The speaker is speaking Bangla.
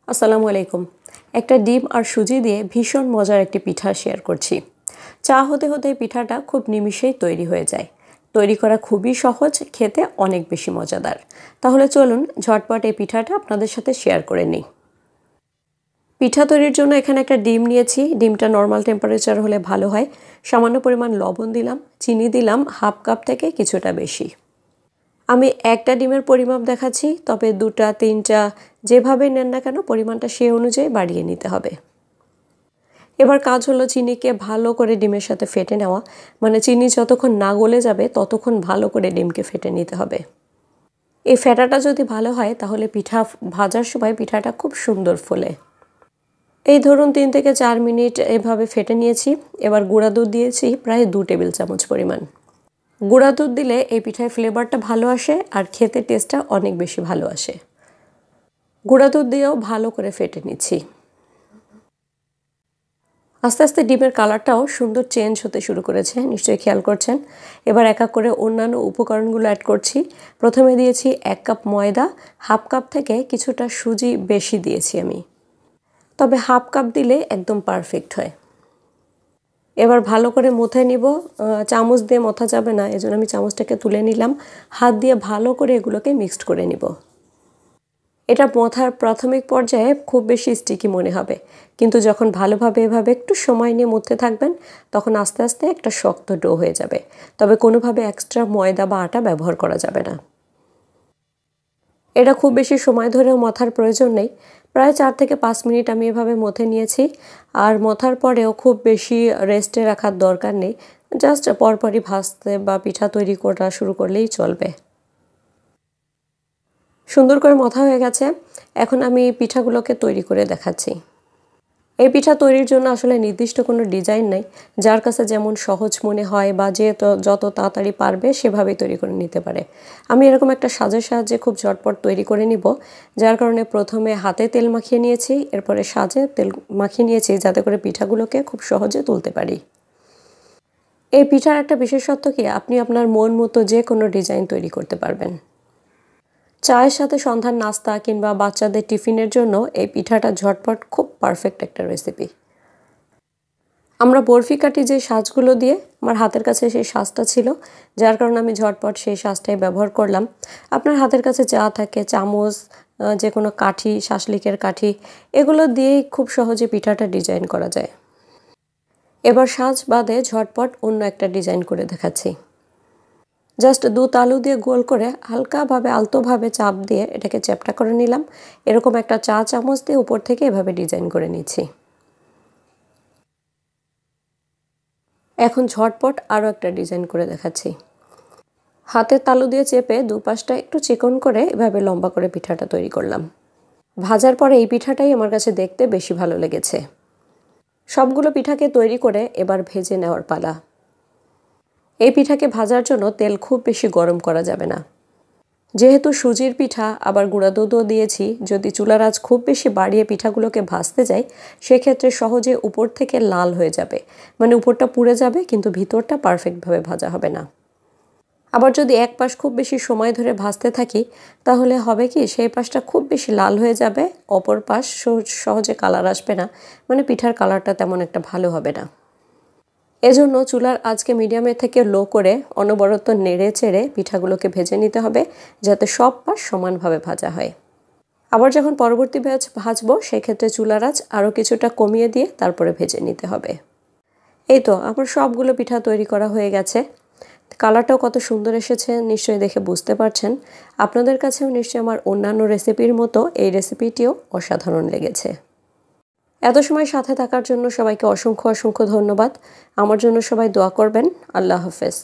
আসসালামু আলাইকুম। একটা ডিম আর সুজি দিয়ে ভীষণ মজার একটি পিঠা শেয়ার করছি। চা হতে হতে পিঠাটা খুব নিমিষেই তৈরি হয়ে যায়। তৈরি করা খুবই সহজ, খেতে অনেক বেশি মজাদার। তাহলে চলুন ঝটপট এই পিঠাটা আপনাদের সাথে শেয়ার করে নিই। পিঠা তৈরির জন্য এখানে একটা ডিম নিয়েছি। ডিমটা নর্মাল টেম্পারেচার হলে ভালো হয়। সামান্য পরিমাণ লবণ দিলাম, চিনি দিলাম হাফ কাপ থেকে কিছুটা বেশি। আমি একটা ডিমের পরিমাপ দেখাচ্ছি, তবে দুটা তিনটা যেভাবে নেন না কেন পরিমাণটা সেই অনুযায়ী বাড়িয়ে নিতে হবে। এবার কাজ হলো চিনিকে ভালো করে ডিমের সাথে ফেটে নেওয়া, মানে চিনি যতক্ষণ না গলে যাবে ততক্ষণ ভালো করে ডিমকে ফেটে নিতে হবে। এই ফেটাটা যদি ভালো হয় তাহলে পিঠা ভাজার সময় পিঠাটা খুব সুন্দর ফোলে। এই ধরুন 3 থেকে 4 মিনিট এভাবে ফেটে নিয়েছি। এবার গুঁড়া দুধ দিয়েছি প্রায় 2 টেবিল চামচ পরিমাণ। গুঁড়া দুধ দিলে এই পিঠায় ফ্লেভারটা ভালো আসে আর খেতে টেস্টটা অনেক বেশি ভালো আসে। গুঁড়া দুধ দিয়েও ভালো করে ফেটে নিচ্ছি। আস্তে আস্তে ডিমের কালারটাও সুন্দর চেঞ্জ হতে শুরু করেছে, নিশ্চয়ই খেয়াল করছেন। এবার এক এক করে অন্যান্য উপকরণগুলো অ্যাড করছি। প্রথমে দিয়েছি 1 কাপ ময়দা, হাফ কাপ থেকে কিছুটা সুজি বেশি দিয়েছি আমি, তবে হাফ কাপ দিলে একদম পারফেক্ট হয়। এবার ভালো করে মথে নিব। চামচ দিয়ে মথা যাবে না, এজন্য আমি চামচটাকে তুলে নিলাম। হাত দিয়ে ভালো করে এগুলোকে মিক্সড করে নিব। এটা মথার প্রাথমিক পর্যায়ে খুব বেশি স্টিকি মনে হবে, কিন্তু যখন ভালোভাবে এভাবে একটু সময় নিয়ে মথতে থাকবেন তখন আস্তে আস্তে একটা শক্ত ডো হয়ে যাবে। তবে কোনোভাবে এক্সট্রা ময়দা বা আটা ব্যবহার করা যাবে না। এটা খুব বেশি সময় ধরেও মথার প্রয়োজন নেই। প্রায় 4 থেকে 5 মিনিট আমি এভাবে মথে নিয়েছি। আর মথার পরেও খুব বেশি রেস্টে রাখার দরকার নেই, জাস্ট পরপরই ভাজতে বা পিঠা তৈরি করা শুরু করলেই চলবে। সুন্দর করে মথা হয়ে গেছে। এখন আমি পিঠাগুলোকে তৈরি করে দেখাচ্ছি। এই পিঠা তৈরির জন্য আসলে নির্দিষ্ট কোনো ডিজাইন নাই, যার কাছে যেমন সহজ মনে হয় বা যে যত তাড়াতাড়ি পারবে সেভাবেই তৈরি করে নিতে পারে। আমি এরকম একটা সাজের সাহায্যে খুব ঝটপট তৈরি করে নিব, যার কারণে প্রথমে হাতে তেল মাখিয়ে নিয়েছি, এরপরে সাজে তেল মাখিয়ে নিয়েছি যাতে করে পিঠাগুলোকে খুব সহজে তুলতে পারি। এই পিঠার একটা বিশেষত্ব কি, আপনি আপনার মন মতো যে কোনো ডিজাইন তৈরি করতে পারবেন। চায়ের সাথে সন্ধ্যার নাস্তা কিংবা বাচ্চাদের টিফিনের জন্য এই পিঠাটা ঝটপট খুব পারফেক্ট একটা রেসিপি। আমরা বরফি কাটি যে সাজগুলো দিয়ে, আমার হাতের কাছে সেই সাজটা ছিল, যার কারণে আমি ঝটপট সেই সাজটাই ব্যবহার করলাম। আপনার হাতের কাছে যা থাকে, চামচ, যে কোনো কাঠি, শাসলিকের কাঠি, এগুলো দিয়েই খুব সহজে পিঠাটা ডিজাইন করা যায়। এবার সাজ বাদে ঝটপট অন্য একটা ডিজাইন করে দেখাচ্ছি। জাস্ট 2 তালু দিয়ে গোল করে হালকাভাবে আলতোভাবে চাপ দিয়ে এটাকে চ্যাপ্টা করে নিলাম। এরকম একটা চা চামচ দিয়ে উপর থেকে এভাবে ডিজাইন করে নিচ্ছি। এখন ঝটপট আরও একটা ডিজাইন করে দেখাচ্ছি। হাতের তালু দিয়ে চেপে দুপাশটা একটু চিকন করে এভাবে লম্বা করে পিঠাটা তৈরি করলাম। ভাজার পরে এই পিঠাটাই আমার কাছে দেখতে বেশি ভালো লেগেছে। সবগুলো পিঠাকে তৈরি করে এবার ভেজে নেওয়ার পালা। এই পিঠাকে ভাজার জন্য তেল খুব বেশি গরম করা যাবে না। যেহেতু সুজির পিঠা আবার গুঁড়া দুধও দিয়েছি, যদি চুলার আঁচ খুব বেশি বাড়িয়ে পিঠাগুলোকে ভাজতে যাই সেক্ষেত্রে সহজে উপর থেকে লাল হয়ে যাবে, মানে উপরটা পুড়ে যাবে কিন্তু ভিতরটা পারফেক্টভাবে ভাজা হবে না। আবার যদি এক পাশ খুব বেশি সময় ধরে ভাজতে থাকি তাহলে হবে কি, সেই পাশটা খুব বেশি লাল হয়ে যাবে, অপর পাশ সহজে কালার আসবে না, মানে পিঠার কালারটা তেমন একটা ভালো হবে না। এজন্য চুলার আঁচকে মিডিয়ামে থেকে লো করে অনবরত নেড়ে চেড়ে পিঠাগুলোকে ভেজে নিতে হবে, যাতে সব পাশ সমানভাবে ভাজা হয়। আবার যখন পরবর্তী ব্যাচ ভাজবো সেক্ষেত্রে চুলার আঁচ আরও কিছুটা কমিয়ে দিয়ে তারপরে ভেজে নিতে হবে। এই তো আমার সবগুলো পিঠা তৈরি করা হয়ে গেছে। কালারটাও কত সুন্দর এসেছে নিশ্চয়ই দেখে বুঝতে পারছেন। আপনাদের কাছেও নিশ্চয়ই আমার অন্যান্য রেসিপির মতো এই রেসিপিটিও অসাধারণ লেগেছে। এত সময় সাথে থাকার জন্য সবাইকে অসংখ্য অসংখ্য ধন্যবাদ। আমার জন্য সবাই দোয়া করবেন। আল্লাহ হাফেজ।